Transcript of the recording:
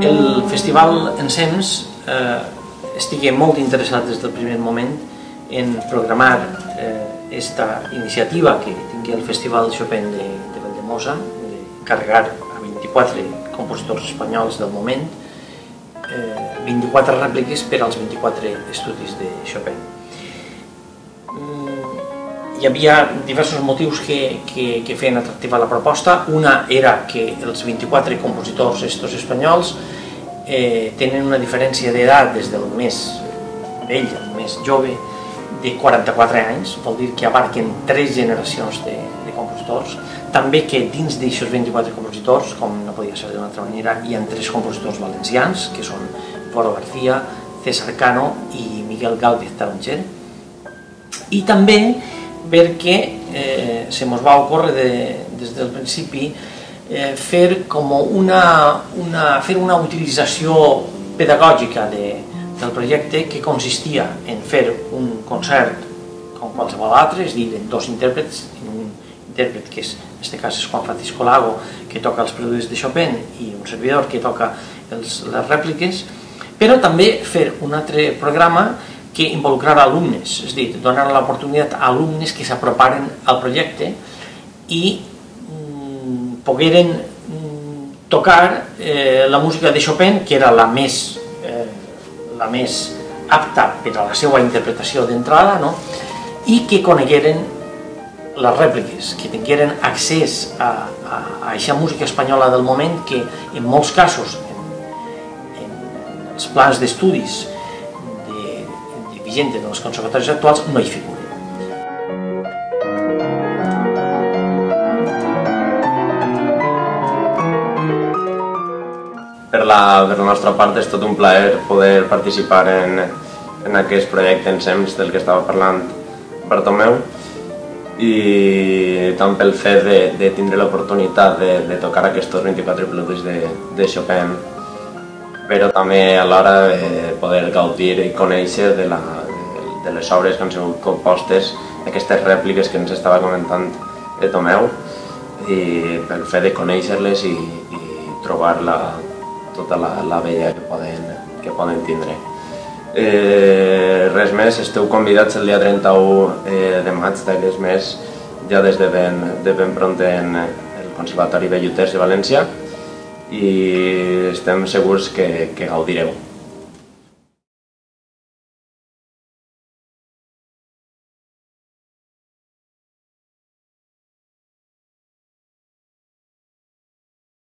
El festival Ensems estigué molt interessat des del primer moment en programar esta iniciativa que tingui el Festival Chopin de Valldemossa, d'encarregar a 24 compositors espanyols del moment 24 rèpliques per als 24 estudis de Chopin. Hi havia diversos motius que feien atractiva la proposta. Una era que els 24 compositors estos espanyols tenen una diferència d'edat des del més vell al més jove de 44 anys, vol dir que abarquen 3 generacions de compositors. També que dins d'aixòs 24 compositors, com no podia ser d'una altra manera, hi ha 3 compositors valencians, que són Poro García, César Cano i Miguel Gálvez Taronger. I també perquè se mos va ocórrer des del principi fer com una utilització pedagògica del projecte, que consistia en fer un concert com qualsevol altre, és a dir, en 2 intèrprets, un intèrpret que en aquest cas és Juan Francisco Lago, que toca els preludios de Chopin, i un servidor que toca les rèpliques, però també fer un altre programa que involucrarà alumnes, és a dir, donar l'oportunitat a alumnes que s'aproparen al projecte i pogueren tocar la música de Chopin, que era la més apta per a la seva interpretació d'entrada, i que conegueren les rèpliques, que tingueren accés a aquesta música espanyola del moment, que en molts casos en els plans d'estudis vigents dels conservatoris actuals no hi figuren. Per la nostra part és tot un plaer poder participar en aquest projecte Ensems del que estava parlant Bartomeu, i tant pel fet de tindre l'oportunitat de tocar aquests 24 preludios de Chopin, però també alhora poder gaudir i conèixer de les obres que han sigut compostes, aquestes rèpliques que ens estava comentant Tomeu, i pel fet de conèixer-les i trobar tota la bella que poden tindre. Res més, esteu convidats el dia 31 de maig d'aquest mes, ja des de ben pront en el Conservatori Belluters de València, i estem segurs que gaudireu.